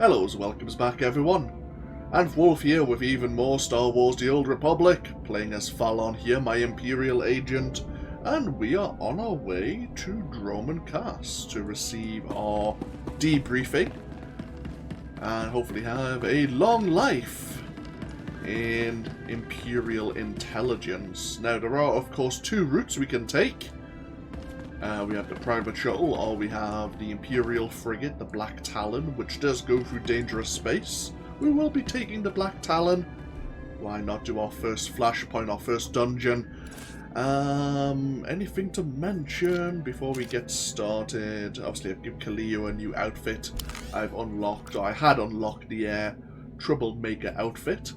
Hello, welcomes back everyone. And Wolf here with even more Star Wars The Old Republic, playing as Thalon here, my Imperial agent, and we are on our way to Dromund Kaas to receive our debriefing and hopefully have a long life in Imperial Intelligence. Now there are of course two routes we can take. We have the private shuttle, or we have the Imperial frigate, the Black Talon, which does go through dangerous space. We will be taking the Black Talon. Why not do our first Flashpoint, our first dungeon? Anything to mention before we get started? Obviously, I've given Kaleo a new outfit. I had unlocked the Troublemaker outfit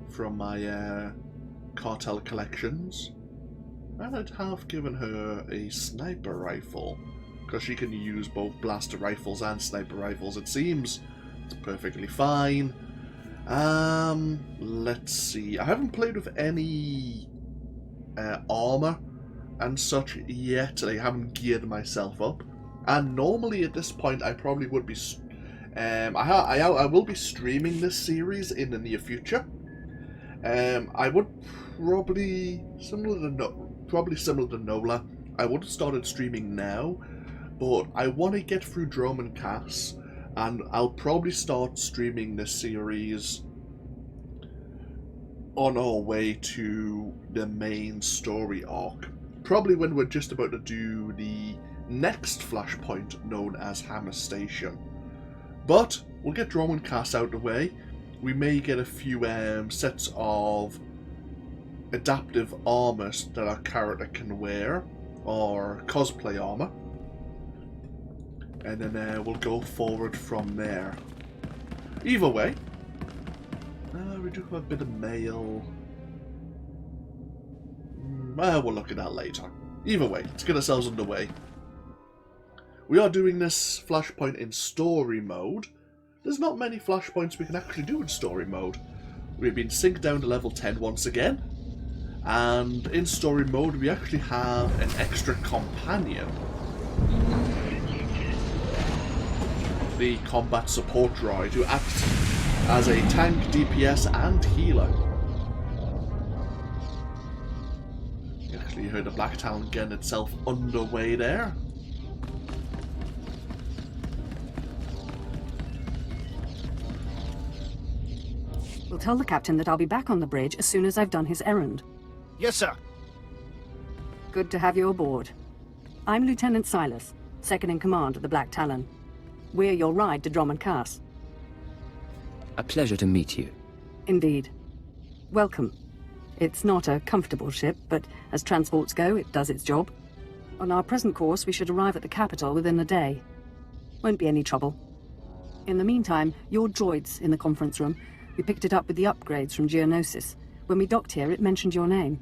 from my cartel collections. And I'd have given her a sniper rifle, because she can use both blaster rifles and sniper rifles, it seems. It's perfectly fine. Let's see. I haven't played with any armor and such yet. I haven't geared myself up. And normally at this point I probably would be... I will be streaming this series in the near future. I would probably... similar to Nola, I would have started streaming now, but I want to get through Dromund Kaas, and I'll probably start streaming this series on our way to the main story arc. Probably when we're just about to do the next Flashpoint known as Hammer Station. But we'll get Dromund Kaas out of the way. We may get a few sets of adaptive armor that our character can wear, or cosplay armor, and then we'll go forward from there. Either way, we do have a bit of mail. We'll look at that later. Either way, let's get ourselves underway. We are doing this Flashpoint in story mode. There's not many Flashpoints we can actually do in story mode. We've been synced down to level 10 once again. And in story mode, we actually have an extra companion. The combat support droid, who acts as a tank, DPS, and healer. You actually heard the Black Talon getting itself underway there. We'll tell the captain that I'll be back on the bridge as soon as I've done his errand. Yes, sir. Good to have you aboard. I'm Lieutenant Silas, second in command of the Black Talon. We're your ride to Dromund Kaas. A pleasure to meet you. Indeed. Welcome. It's not a comfortable ship, but as transports go, it does its job. On our present course, we should arrive at the capital within a day. Won't be any trouble. In the meantime, your droid's in the conference room. We picked it up with the upgrades from Geonosis. When we docked here, it mentioned your name.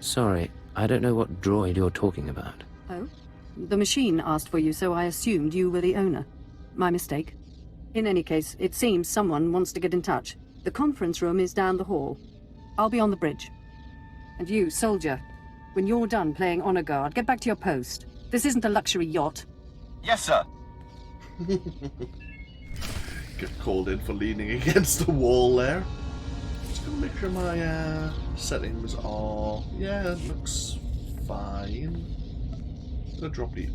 Sorry, I don't know what droid you're talking about. Oh? The machine asked for you, so I assumed you were the owner. My mistake. In any case, it seems someone wants to get in touch. The conference room is down the hall. I'll be on the bridge. And you, soldier, when you're done playing honor guard, get back to your post. This isn't a luxury yacht. Yes, sir. Get called in for leaning against the wall there. Just gonna make sure my settings are... yeah, it looks fine. I'm gonna drop the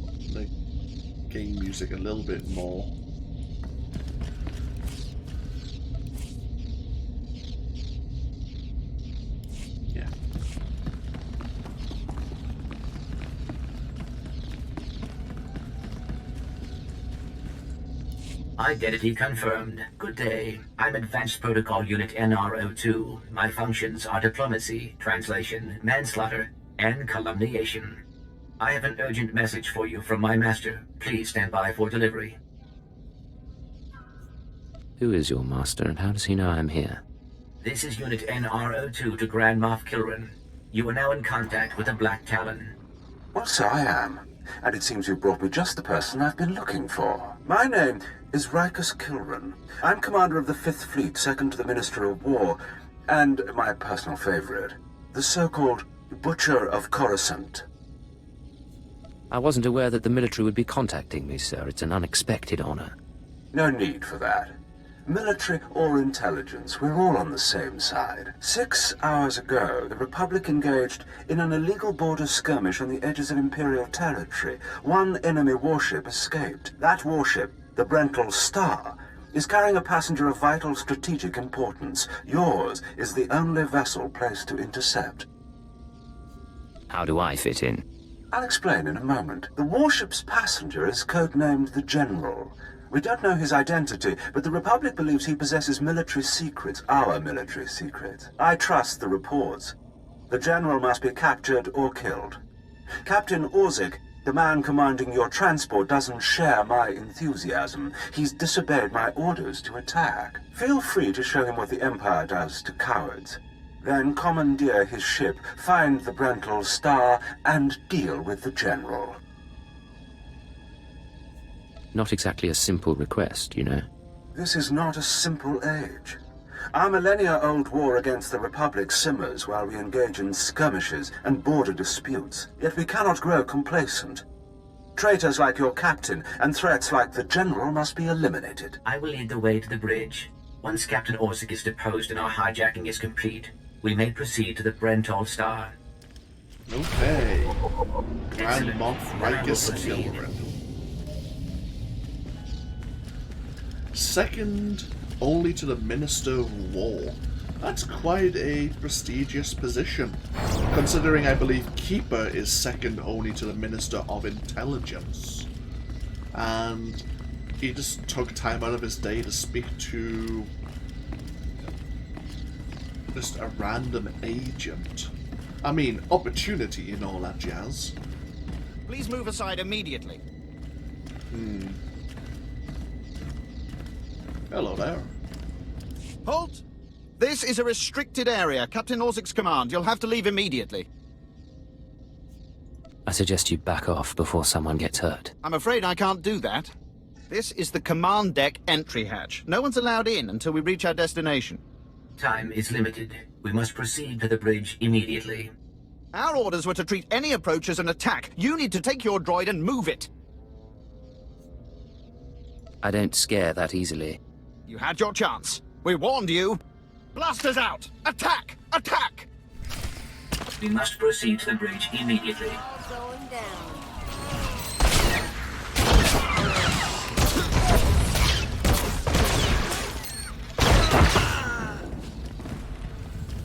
game music a little bit more. Yeah. Identity confirmed. Good day. I'm Advanced Protocol Unit NR02. My functions are diplomacy, translation, manslaughter, and calumniation. I have an urgent message for you from my master. Please stand by for delivery. Who is your master, and how does he know I'm here? This is Unit NR02 to Grand Moff Kilran. You are now in contact with the Black Talon. Well, so I am. And it seems you brought me just the person I've been looking for. My name is Rikus Kilran. I'm commander of the 5th Fleet, second to the Minister of War, and my personal favorite, the so-called Butcher of Coruscant. I wasn't aware that the military would be contacting me, sir. It's an unexpected honor. No need for that. Military or intelligence, we're all on the same side. 6 hours ago, the Republic engaged in an illegal border skirmish on the edges of Imperial territory. One enemy warship escaped. That warship, the SWTOR, is carrying a passenger of vital strategic importance. Yours is the only vessel placed to intercept. How do I fit in? I'll explain in a moment. The warship's passenger is codenamed the General. We don't know his identity, but the Republic believes he possesses military secrets, our military secrets. I trust the reports. The General must be captured or killed. Captain Orzik, the man commanding your transport, doesn't share my enthusiasm. He's disobeyed my orders to attack. Feel free to show him what the Empire does to cowards. Then commandeer his ship, find the SWTOR, and deal with the General. Not exactly a simple request, you know. This is not a simple age. Our millennia-old war against the Republic simmers while we engage in skirmishes and border disputes. Yet we cannot grow complacent. Traitors like your captain and threats like the General must be eliminated. I will lead the way to the bridge. Once Captain Orzik is deposed and our hijacking is complete, we may proceed to the SWTOR. Okay. Grand Excellent. Moff Rikus Proceed. Kilrin. Second only to the Minister of War. That's quite a prestigious position, considering I believe Keeper is second only to the Minister of Intelligence. And he just took time out of his day to speak to just a random agent. I mean, opportunity and all that jazz. Please move aside immediately. Hello there. Halt! This is a restricted area. Captain Orzik's command. You'll have to leave immediately. I suggest you back off before someone gets hurt. I'm afraid I can't do that. This is the command deck entry hatch. No one's allowed in until we reach our destination. Time is limited. We must proceed to the bridge immediately. Our orders were to treat any approach as an attack. You need to take your droid and move it. I don't scare that easily. You had your chance. We warned you. Blasters out! Attack! Attack! We must proceed to the bridge immediately. Going down.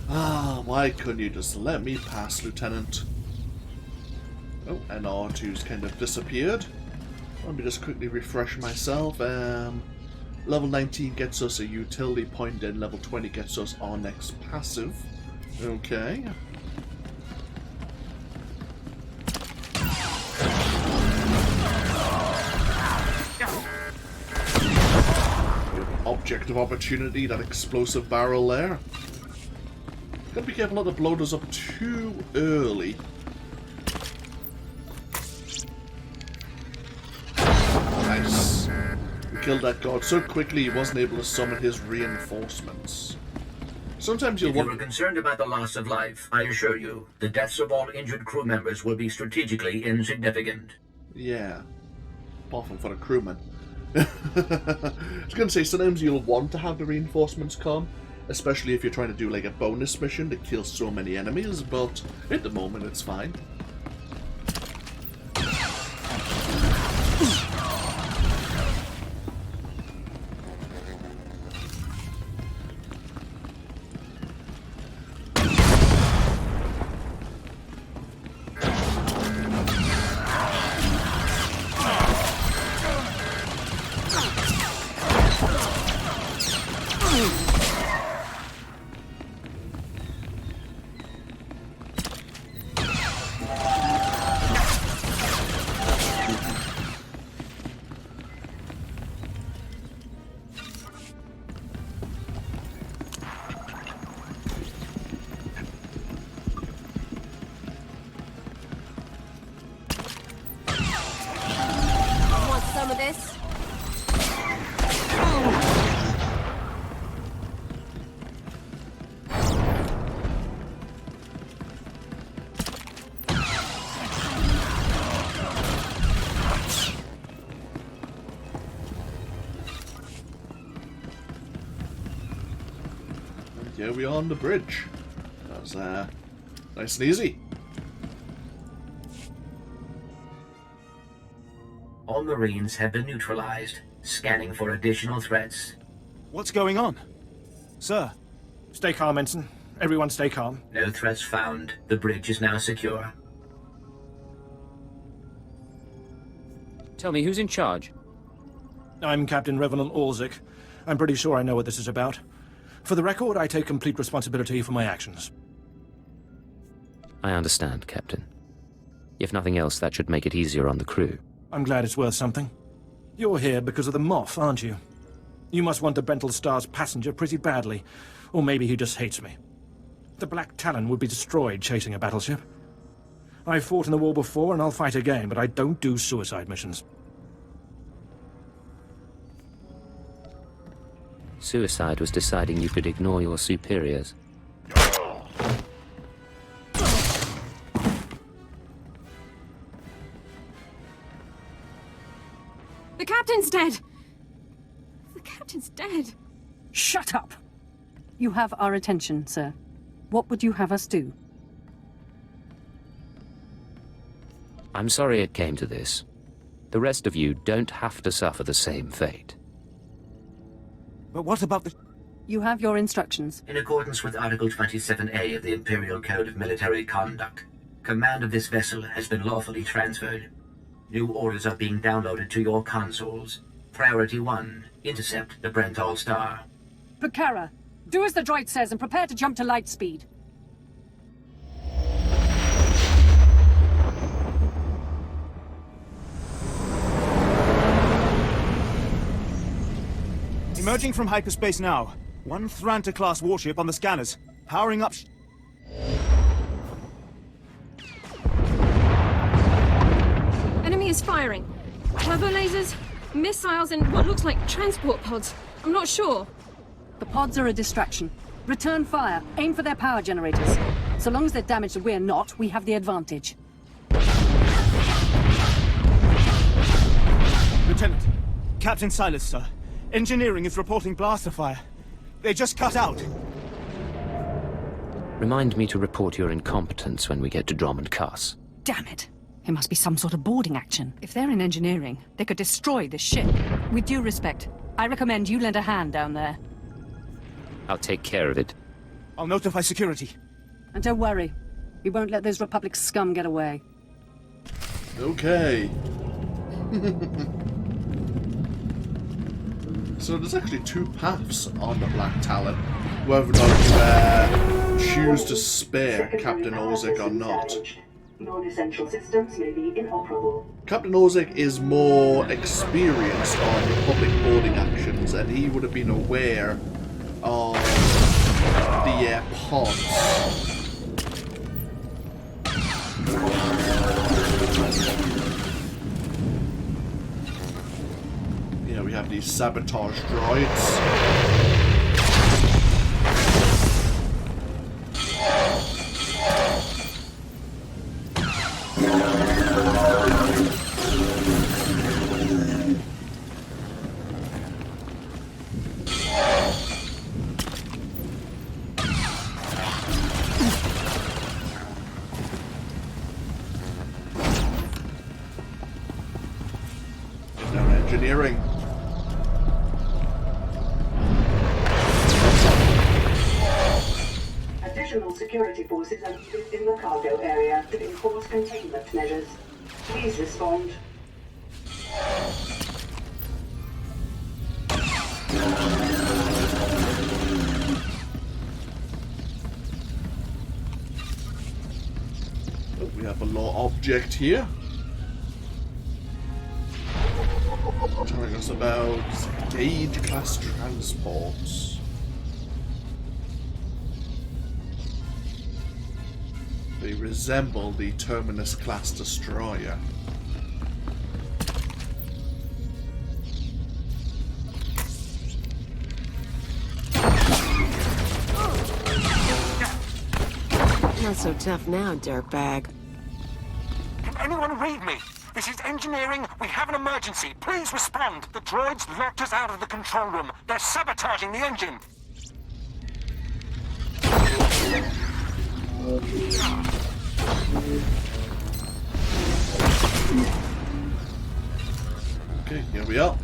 Ah, why couldn't you just let me pass, Lieutenant? Oh, and R2's kind of disappeared. Let me just quickly refresh myself. Level 19 gets us a utility point, and level 20 gets us our next passive. Okay. Object of opportunity, that explosive barrel there. Gotta be careful not to blow those up too early. Nice. We killed that guard so quickly he wasn't able to summon his reinforcements. Sometimes you'll If you want... are concerned about the loss of life, I assure you, the deaths of all injured crew members will be strategically insignificant. Yeah. Apart from for the crewmen. I was going to say, sometimes you'll want to have the reinforcements come, especially if you're trying to do like a bonus mission to kill so many enemies, but at the moment it's fine. Want some of this? here we are on the bridge. That was nice and easy. All Marines have been neutralized. Scanning for additional threats. What's going on? Sir? Stay calm, Ensign. Everyone stay calm. No threats found. The bridge is now secure. Tell me, who's in charge? I'm Captain Revenant Orzik. I'm pretty sure I know what this is about. For the record, I take complete responsibility for my actions. I understand, Captain. If nothing else, that should make it easier on the crew. I'm glad it's worth something. You're here because of the Moff, aren't you? You must want the Bental Star's passenger pretty badly. Or maybe he just hates me. The Black Talon would be destroyed chasing a battleship. I've fought in the war before and I'll fight again, but I don't do suicide missions. Suicide was deciding you could ignore your superiors. The captain's dead! The captain's dead. Shut up! You have our attention, sir. What would you have us do? I'm sorry it came to this. The rest of you don't have to suffer the same fate. But what about the... You have your instructions. In accordance with Article 27A of the Imperial Code of Military Conduct, command of this vessel has been lawfully transferred. New orders are being downloaded to your consoles. Priority 1, intercept the Brental Star. Pucara, do as the droid says and prepare to jump to light speed. Emerging from hyperspace now. One Thranta-class warship on the scanners. Powering up... Enemy is firing. Turbo lasers, missiles, and what looks like transport pods. I'm not sure. The pods are a distraction. Return fire. Aim for their power generators. So long as they're damaged and we're not, we have the advantage. Lieutenant. Captain Silas, sir. Engineering is reporting blaster fire. They just cut out. Remind me to report your incompetence when we get to Dromund Kaas. Damn it. It must be some sort of boarding action. If they're in engineering, they could destroy this ship. With due respect, I recommend you lend a hand down there. I'll take care of it. I'll notify security. And don't worry. We won't let those Republic scum get away. Okay. So there's actually two paths on the Black Talon, whether or not you choose to spare Captain Orzik or not. Non-essential systems may be inoperable. Captain Orzik is more experienced on Republic boarding actions, and he would have been aware of the pods. Yeah, we have these sabotage droids. Engineering. Additional security forces are needed in the cargo area to enforce containment measures. Please respond. Oh, we have a law object here. Telling us about Gauge class transports. They resemble the Terminus class destroyer. Not so tough now, dirtbag. Can anyone read me? This is engineering. We have an emergency. Please respond. The droids locked us out of the control room. They're sabotaging the engine. Okay, here we are.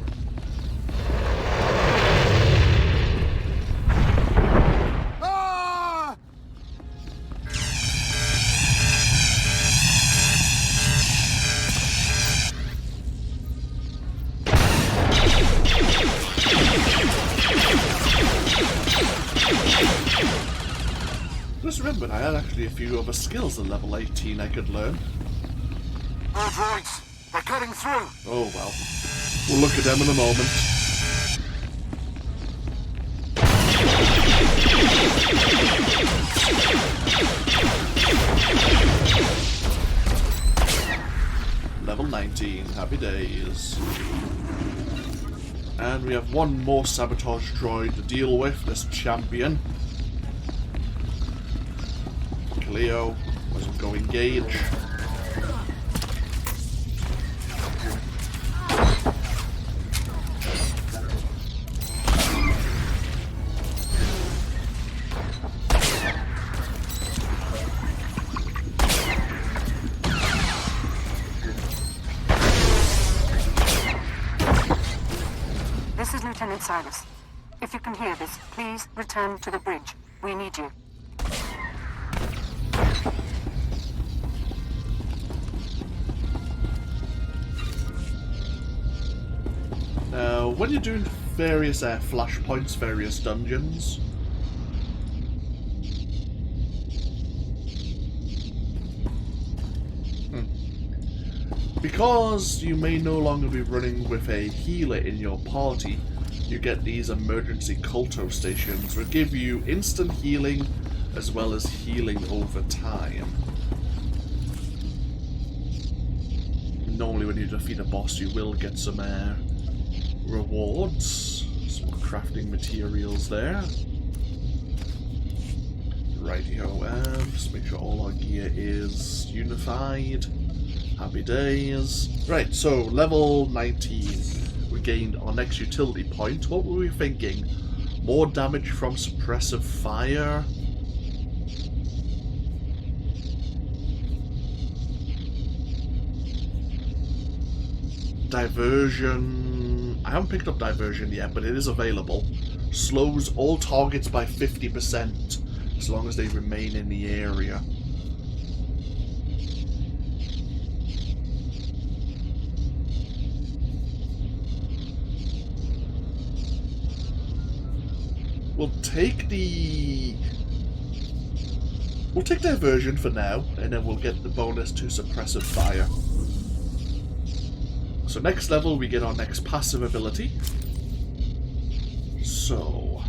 Just remembered I had actually a few other skills at level 18 I could learn. Droids, they're cutting through. Oh well. We'll look at them in a moment. Level 19, happy days. And we have one more sabotage droid to deal with, this champion. Cleo, wasn't go engage. This is Lieutenant Silas. If you can hear this, please return to the bridge. We need you. Now, when you're doing various flashpoints, various dungeons, because you may no longer be running with a healer in your party, you get these emergency culto stations which give you instant healing as well as healing over time. Normally when you defeat a boss you will get some rewards, some crafting materials there. Rightio, just make sure all our gear is unified. Happy days. Right, so level 19. We gained our next utility point. What were we thinking? More damage from suppressive fire? Diversion. I haven't picked up diversion yet, but it is available. Slows all targets by 50% as long as they remain in the area. We'll take diversion for now, and then we'll get the bonus to suppressive fire. So next level we get our next passive ability. So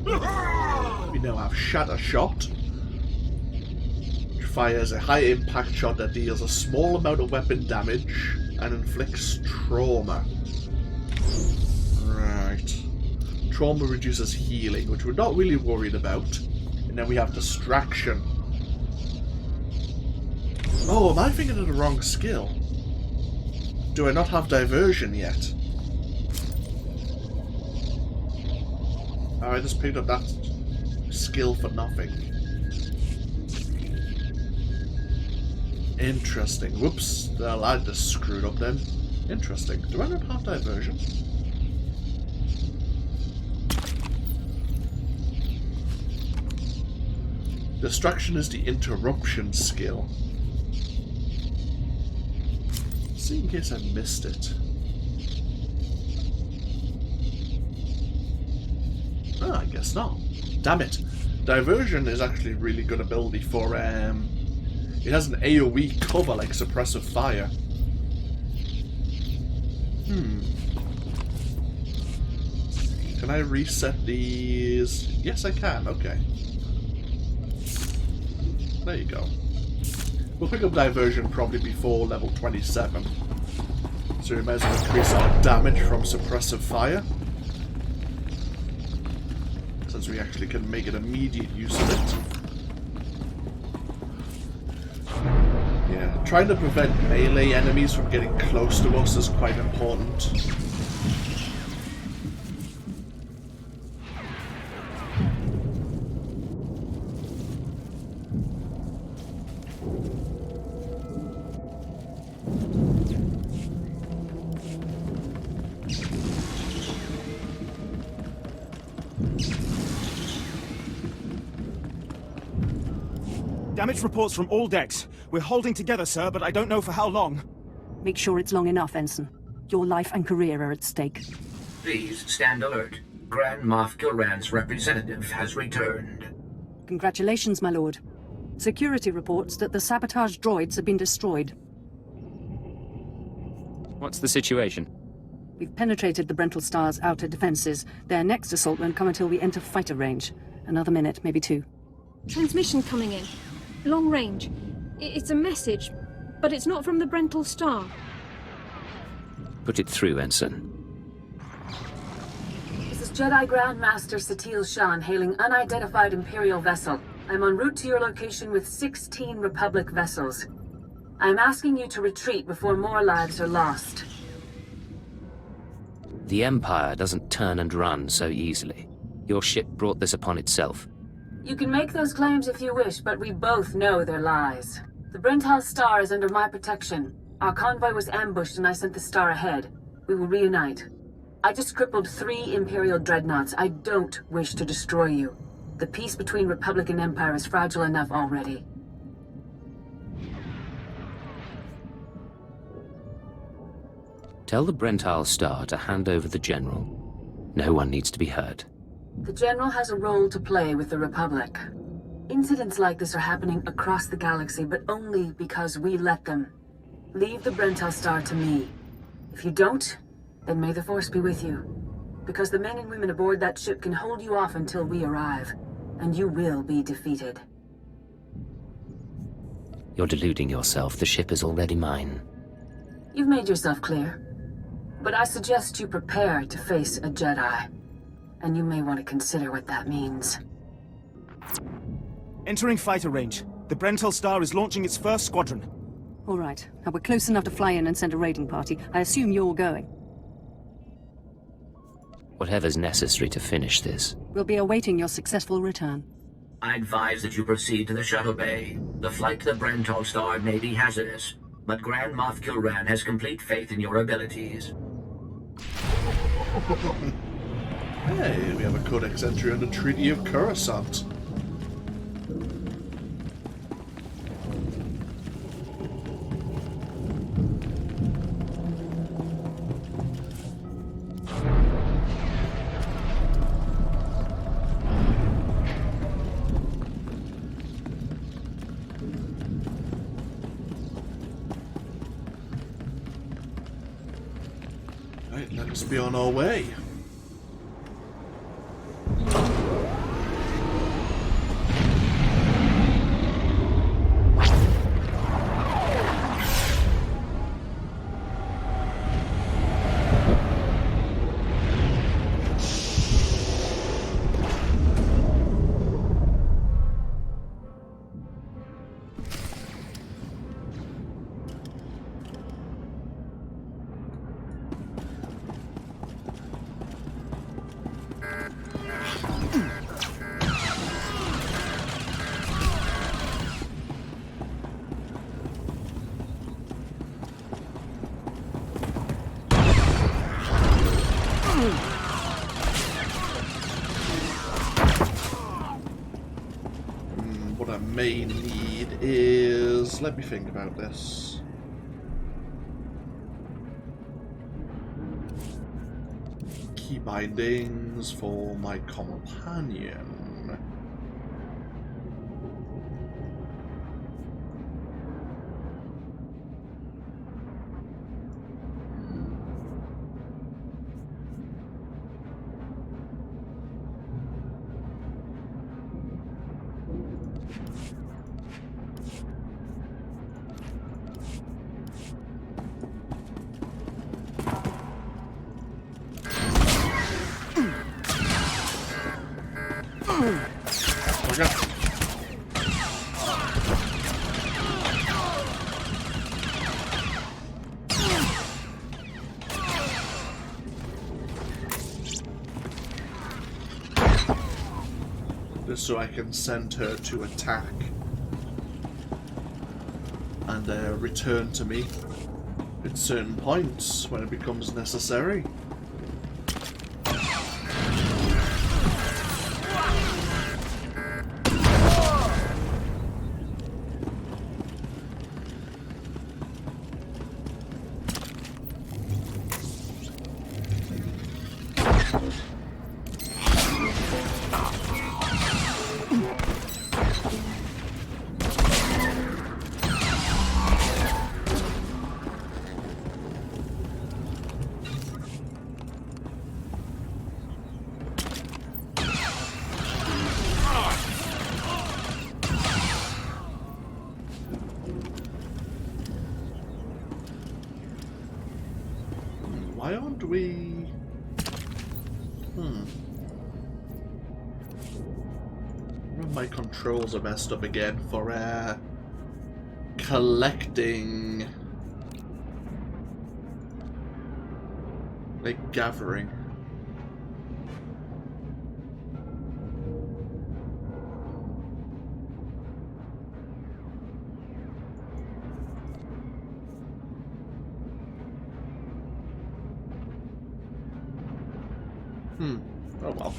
we now have Shatter Shot, which fires a high impact shot that deals a small amount of weapon damage and inflicts trauma. Right. Trauma reduces healing, which we're not really worried about. And then we have Distraction. Oh, am I thinking of the wrong skill? Do I not have Diversion yet? Oh, I just picked up that skill for nothing. Interesting. Whoops. Well, I just screwed up then. Interesting. Do I not have Diversion? Distraction is the interruption skill. See in case I missed it. Oh, I guess not. Damn it. Diversion is actually a really good ability for, it has an AoE cover like suppressive fire. Can I reset these? Yes, I can. Okay. There you go. We'll pick up Diversion probably before level 27. So we might as well increase our damage from suppressive fire. Since we actually can make an immediate use of it. Yeah, trying to prevent melee enemies from getting close to us is quite important. Damage reports from all decks. We're holding together, sir, but I don't know for how long. Make sure it's long enough, Ensign. Your life and career are at stake. Please stand alert. Grand Moff Kilran's representative has returned. Congratulations, my lord. Security reports that the sabotage droids have been destroyed. What's the situation? We've penetrated the Brental Star's outer defenses. Their next assault won't come until we enter fighter range. Another minute, maybe two. Transmission coming in. Long range. It's a message, but it's not from the Brental Star. Put it through, Ensign. This is Jedi Grand Master Satil Shan hailing unidentified Imperial vessel. I'm en route to your location with 16 Republic vessels. I'm asking you to retreat before more lives are lost. The Empire doesn't turn and run so easily. Your ship brought this upon itself. You can make those claims if you wish, but we both know they're lies. The Brental Star is under my protection. Our convoy was ambushed and I sent the Star ahead. We will reunite. I just crippled 3 Imperial dreadnoughts. I don't wish to destroy you. The peace between Republic and Empire is fragile enough already. Tell the Brental Star to hand over the General. No one needs to be hurt. The General has a role to play with the Republic. Incidents like this are happening across the galaxy, but only because we let them. Leave the Brental Star to me. If you don't, then may the Force be with you. Because the men and women aboard that ship can hold you off until we arrive, and you will be defeated. You're deluding yourself. The ship is already mine. You've made yourself clear. But I suggest you prepare to face a Jedi. And you may want to consider what that means. Entering fighter range. The Brental Star is launching its first squadron. All right. Now we're close enough to fly in and send a raiding party. I assume you're going. Whatever's necessary to finish this. We'll be awaiting your successful return. I advise that you proceed to the shuttle bay. The flight to the Brental Star may be hazardous, but Grand Moff Kilran has complete faith in your abilities. Hey, we have a Codex entry on the Treaty of Coruscant. Right, let's be on our way. What I may need is... let me think about this. Key bindings for my companion. Just so I can send her to attack. and return to me at certain points when it becomes necessary. Why aren't we... My controls are messed up again for collecting, like gathering. Oh well.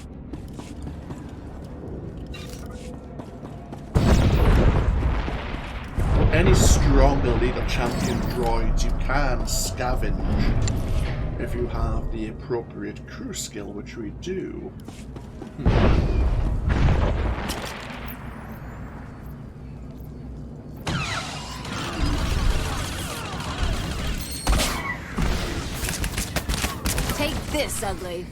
Any stronger leader champion droids you can scavenge if you have the appropriate crew skill, which we do. Take this, ugly.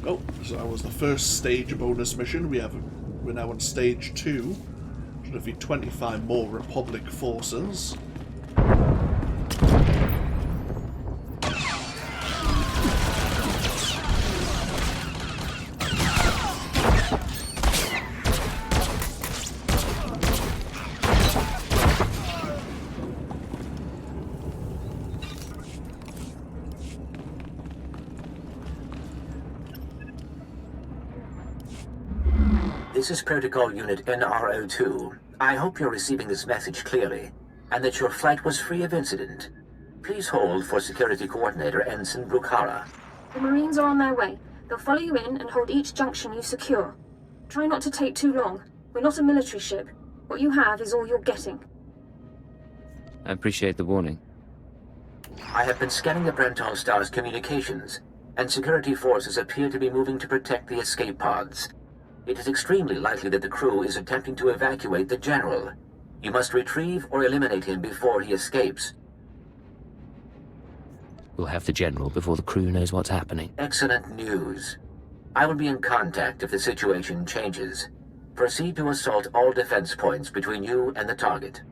Oh, so that was the first stage bonus mission. We're now on stage 2. To defeat 25 more Republic forces. This is Protocol Unit NRO2. I hope you're receiving this message clearly, and that your flight was free of incident. Please hold for Security Coordinator Ensign Brukhara. The Marines are on their way. They'll follow you in and hold each junction you secure. Try not to take too long. We're not a military ship. What you have is all you're getting. I appreciate the warning. I have been scanning the Brental Star's communications, and security forces appear to be moving to protect the escape pods. It is extremely likely that the crew is attempting to evacuate the General. You must retrieve or eliminate him before he escapes. We'll have the General before the crew knows what's happening. Excellent news. I will be in contact if the situation changes. Proceed to assault all defense points between you and the target.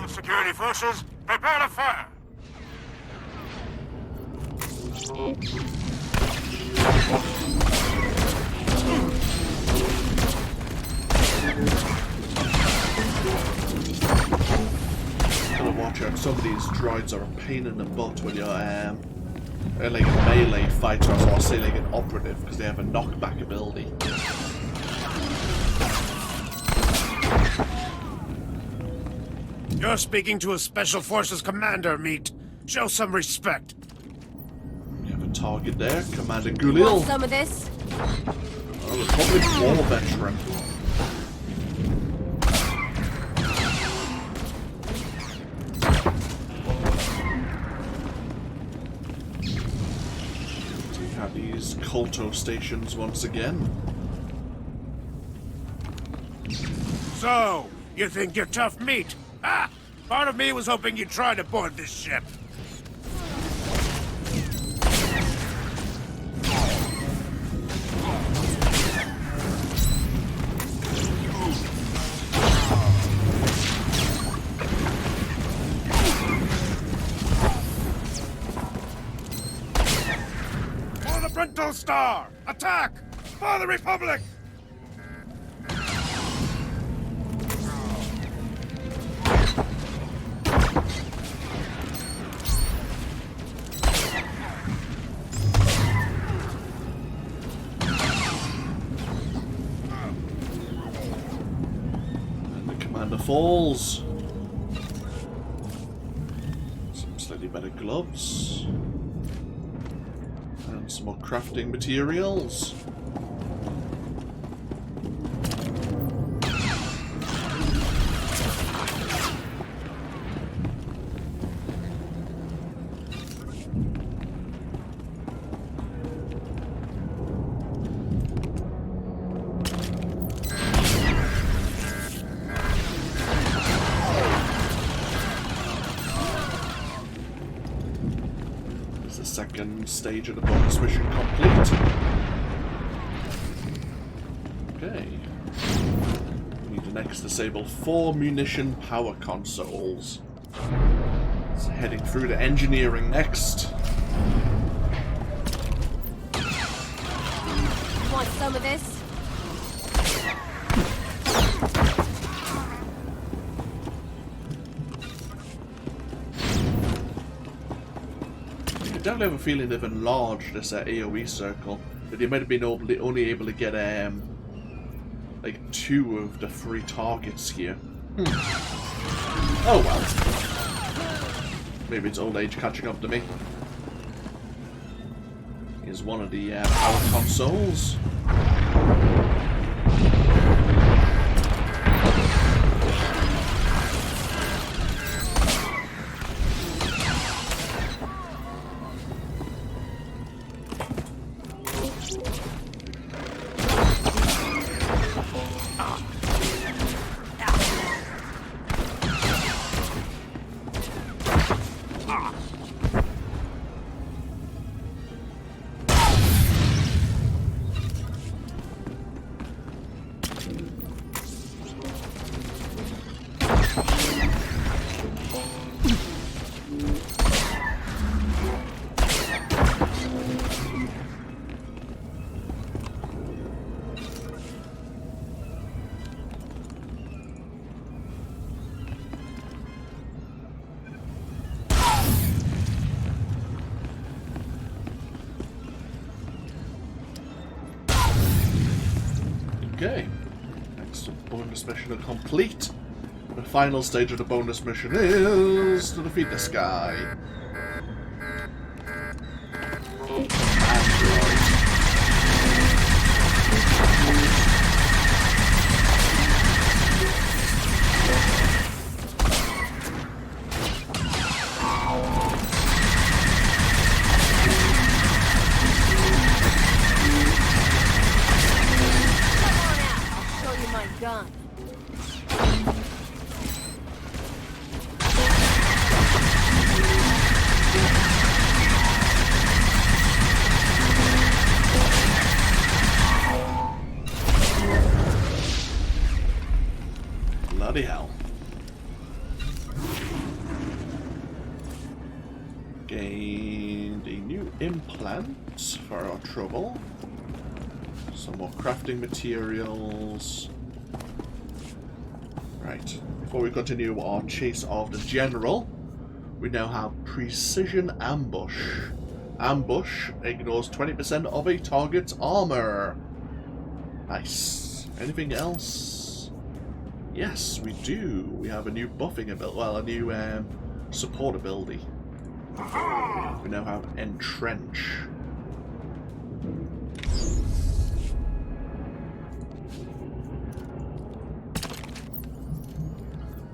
Security forces, prepare to fire! Gotta watch out, some of these droids are a pain in the butt when you're like a melee fighter, or I'll say like an operative, because they have a knockback ability. You're speaking to a Special Forces commander, Meat. Show some respect. We have a target there, Commander Gulil. Want some of this? A Republic War veteran. Take out these Kolto stations once again. So, you think you're tough meat? Ah! Part of me was hoping you'd try to board this ship. For the Frontal Star! Attack! For the Republic! Falls. Some slightly better gloves. And some more crafting materials. Second stage of the bonus mission complete. Okay. We need to next disable 4 munition power consoles. So heading through to engineering next. Want some of this? I definitely have a feeling they've enlarged this AoE circle, but they might have been only able to get like 2 of the 3 targets here. Oh well. Maybe it's old age catching up to me. Here's one of the power consoles. Okay, next bonus mission complete. The final stage of the bonus mission is to defeat this guy. Gun. Bloody hell. Gained a new implant for our trouble. Some more crafting materials. Right, before we continue our chase of the General, we now have Precision Ambush. Ambush ignores 20% of a target's armor. Nice. Anything else? Yes, we do. We have a new buffing ability, well, a new support ability. We now have Entrench.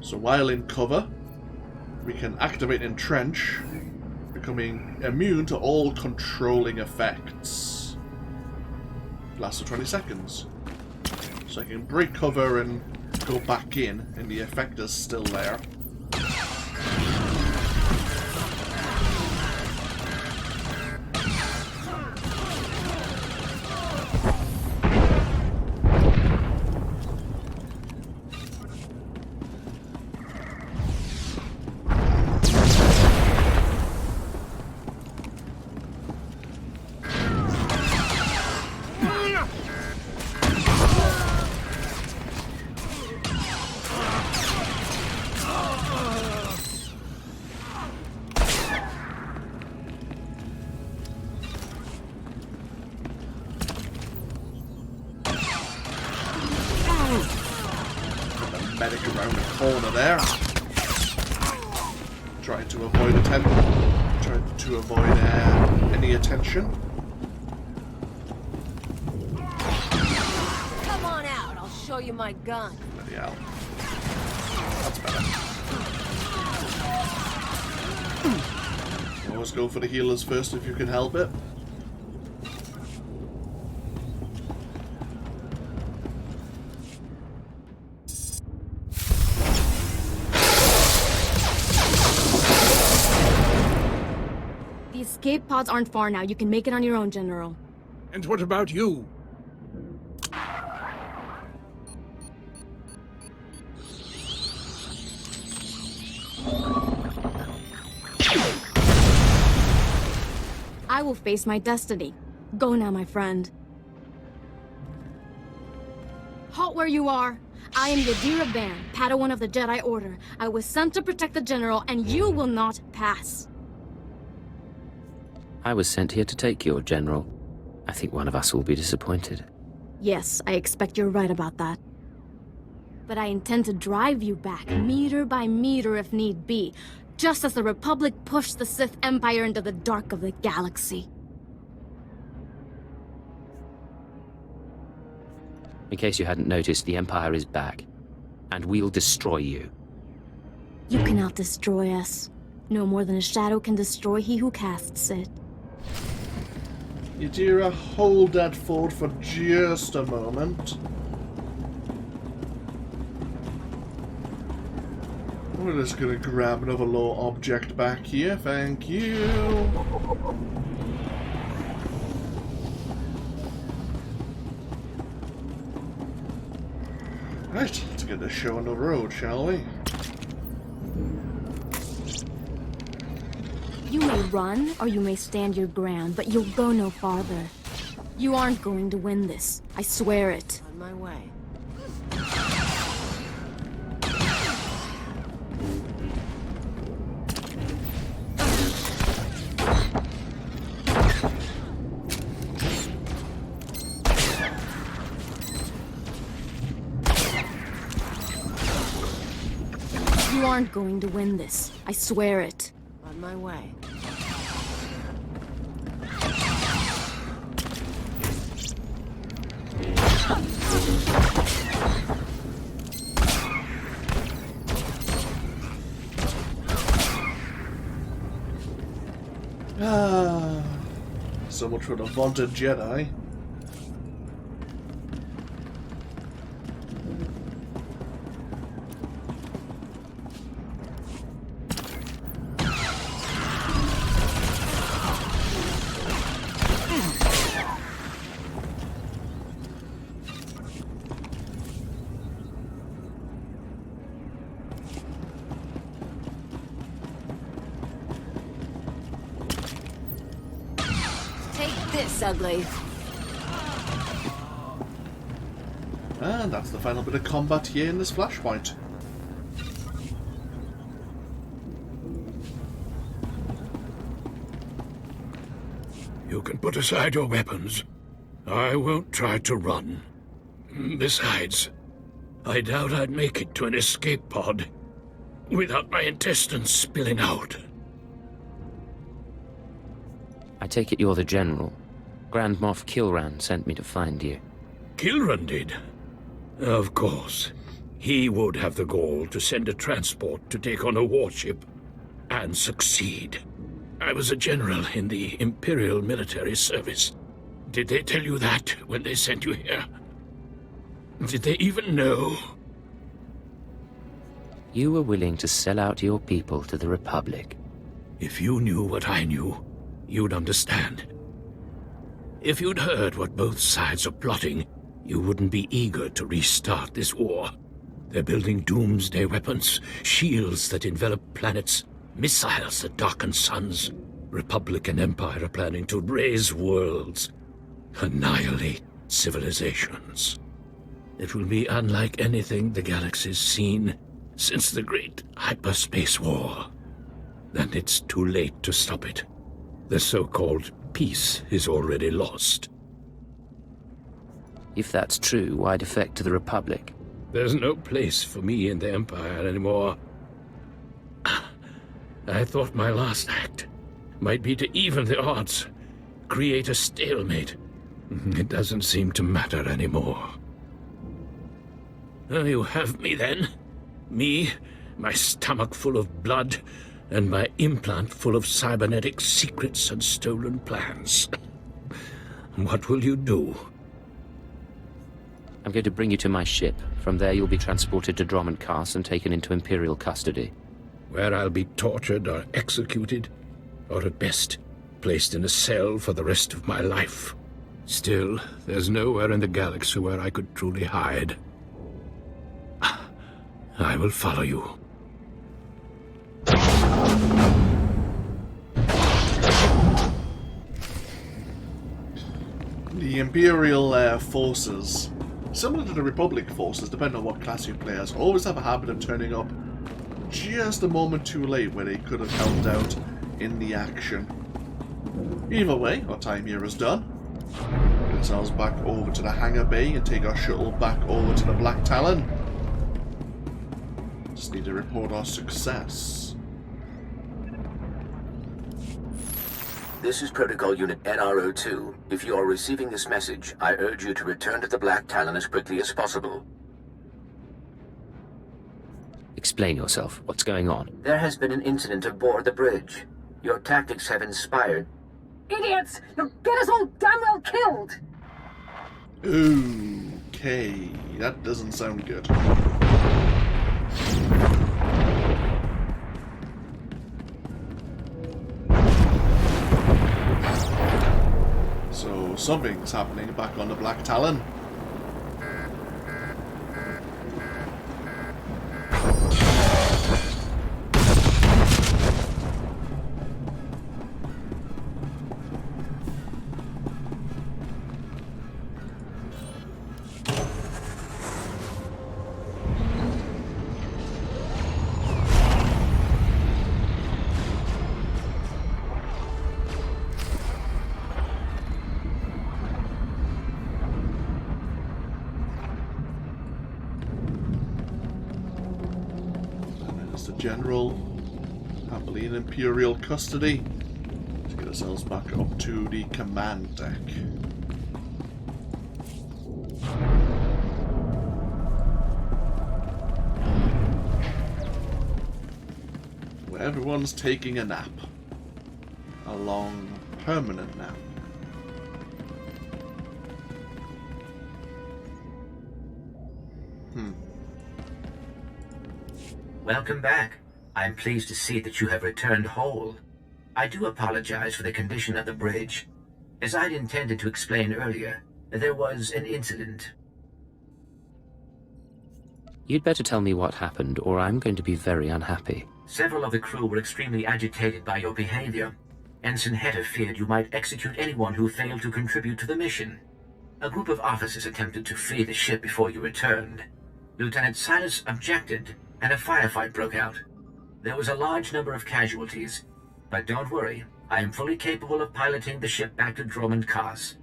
So while in cover, we can activate Entrench, becoming immune to all controlling effects. Lasts for 20 seconds. So I can break cover and go back in, and the effect is still there. Medic around the corner there. Trying to avoid any attention. Come on out, I'll show you my gun. Bloody hell. That's better. Always go for the healers first if you can help it. The escape pods aren't far now. You can make it on your own, General. And what about you? I will face my destiny. Go now, my friend. Halt where you are. I am Yadira Ban, Padawan of the Jedi Order. I was sent to protect the General, and you will not pass. I was sent here to take your general. I think one of us will be disappointed. Yes, I expect you're right about that. But I intend to drive you back, meter by meter if need be, just as the Republic pushed the Sith Empire into the dark of the galaxy. In case you hadn't noticed, the Empire is back, and we'll destroy you. You cannot destroy us. No more than a shadow can destroy he who casts it. Yadira, hold that thought for just a moment. We're just gonna grab another low object back here, thank you. Right, let's get this show on the road, shall we? You may run, or you may stand your ground, but you'll go no farther. You aren't going to win this. I swear it. On my way. You aren't going to win this. I swear it. On my way. Ah, so much for the vaunted Jedi. Ugly. And that's the final bit of combat here in this Flashpoint. You can put aside your weapons. I won't try to run. Besides, I doubt I'd make it to an escape pod without my intestines spilling out. I take it you're the general. Grand Moff Kilran sent me to find you. Kilran did? Of course. He would have the gall to send a transport to take on a warship and succeed. I was a general in the Imperial military service. Did they tell you that when they sent you here? Did they even know? You were willing to sell out your people to the Republic. If you knew what I knew, you'd understand. If you'd heard what both sides are plotting, you wouldn't be eager to restart this war. They're building doomsday weapons, shields that envelop planets, missiles that darken suns. Republic and Empire are planning to raise worlds, annihilate civilizations. It will be unlike anything the galaxy's seen since the Great Hyperspace War. And it's too late to stop it. The so-called peace is already lost. If that's true, why defect to the Republic? There's no place for me in the Empire anymore. I thought my last act might be to even the odds, create a stalemate. It doesn't seem to matter anymore. You have me then. Me, my stomach full of blood, and my implant full of cybernetic secrets and stolen plans. What will you do? I'm going to bring you to my ship. From there you'll be transported to Dromund Kaas and taken into Imperial custody. Where I'll be tortured or executed, or at best, placed in a cell for the rest of my life. Still, there's nowhere in the galaxy where I could truly hide. I will follow you. The Imperial forces, similar to the Republic forces, depending on what class you play as, always have a habit of turning up just a moment too late where they could have helped out in the action. Either way, our time here is done. Get ourselves back over to the hangar bay and take our shuttle back over to the Black Talon. Just need to report our success. This is Protocol Unit NR02. If you are receiving this message, I urge you to return to the Black Talon as quickly as possible. Explain yourself. What's going on? There has been an incident aboard the bridge. Your tactics have inspired... Idiots! You'll get us all damn well killed! Okay, that doesn't sound good. So something's happening back on the Black Talon. General, happily in Imperial custody. Let's get ourselves back up to the command deck. Where everyone's taking a nap. A long, permanent nap. Welcome back. I'm pleased to see that you have returned whole. I do apologize for the condition of the bridge. As I'd intended to explain earlier, there was an incident. You'd better tell me what happened, or I'm going to be very unhappy. Several of the crew were extremely agitated by your behavior. Ensign Hutta feared you might execute anyone who failed to contribute to the mission. A group of officers attempted to flee the ship before you returned. Lieutenant Silas objected, and a firefight broke out. There was a large number of casualties, but don't worry, I am fully capable of piloting the ship back to Dromund Kaas.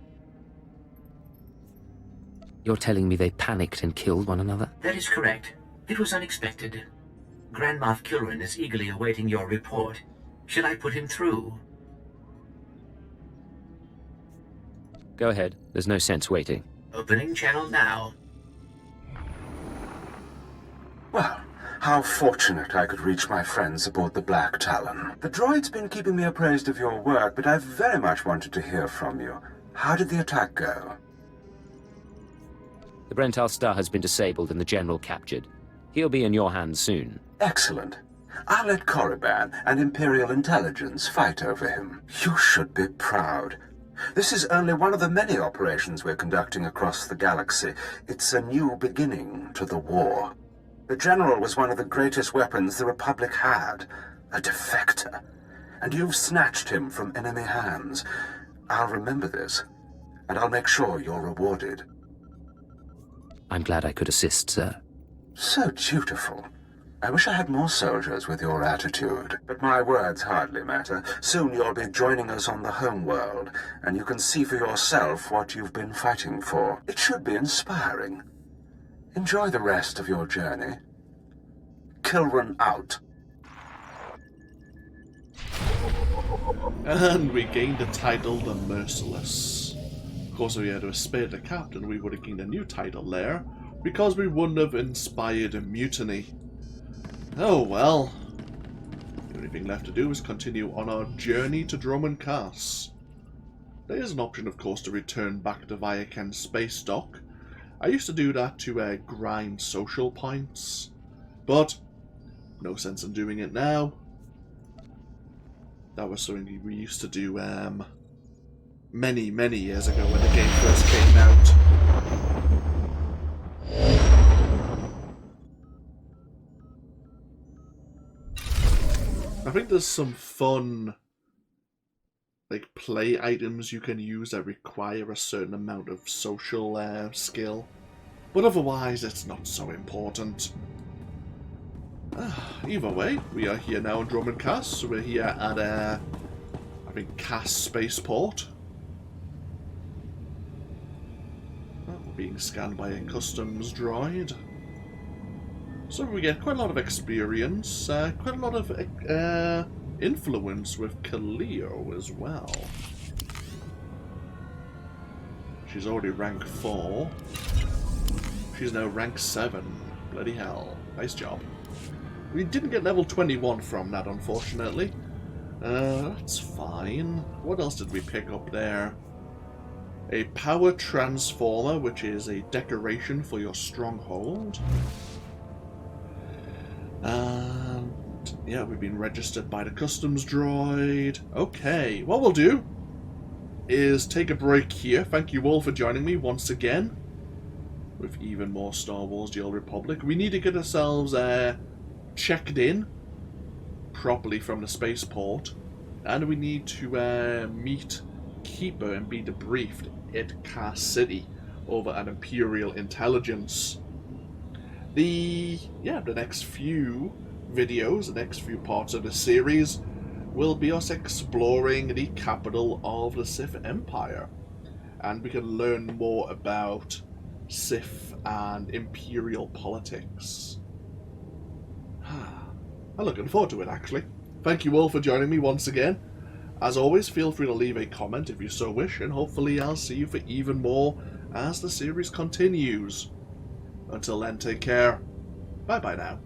You're telling me they panicked and killed one another? That is correct. It was unexpected. Grand Moff Kilrin is eagerly awaiting your report. Should I put him through? Go ahead. There's no sense waiting. Opening channel now. Well, how fortunate I could reach my friends aboard the Black Talon. The droid's been keeping me appraised of your work, but I very much wanted to hear from you. How did the attack go? The Brental Star has been disabled and the General captured. He'll be in your hands soon. Excellent. I'll let Korriban and Imperial Intelligence fight over him. You should be proud. This is only one of the many operations we're conducting across the galaxy. It's a new beginning to the war. The General was one of the greatest weapons the Republic had, a defector. And you've snatched him from enemy hands. I'll remember this, and I'll make sure you're rewarded. I'm glad I could assist, sir. So dutiful. I wish I had more soldiers with your attitude, but my words hardly matter. Soon you'll be joining us on the homeworld, and you can see for yourself what you've been fighting for. It should be inspiring. Enjoy the rest of your journey. Kilran out. And we gained the title The Merciless. Of course, if we had to have spared the captain, we would have gained a new title there, because we wouldn't have inspired a mutiny. Oh well. The only thing left to do is continue on our journey to Dromund Kaas. There is an option, of course, to return back to Viaken Space Dock. I used to do that to grind social points, but no sense in doing it now. That was something we used to do many, many years ago when the game first came out. I think there's some fun play items you can use that require a certain amount of social skill, but otherwise it's not so important. Either way, we are here now in Dromund Kaas, so we're here at I think Kaas Spaceport. We're being scanned by a customs droid. So we get quite a lot of experience, quite a lot of influence with Kaleo as well. She's already rank 4. She's now rank 7. Bloody hell. Nice job. We didn't get level 21 from that, unfortunately. That's fine. What else did we pick up there? A power transformer, which is a decoration for your stronghold. And yeah, we've been registered by the customs droid. Okay, what we'll do is take a break here. Thank you all for joining me once again with even more Star Wars The Old Republic. We need to get ourselves checked in properly from the spaceport, and we need to meet Keeper and be debriefed at Kaas City over at Imperial Intelligence. The next few videos, the next few parts of the series will be us exploring the capital of the Sith Empire, and we can learn more about Sith and Imperial politics. I'm looking forward to it, actually. Thank you all for joining me once again. As always, feel free to leave a comment if you so wish, and hopefully I'll see you for even more as the series continues. Until then, take care. Bye-bye now.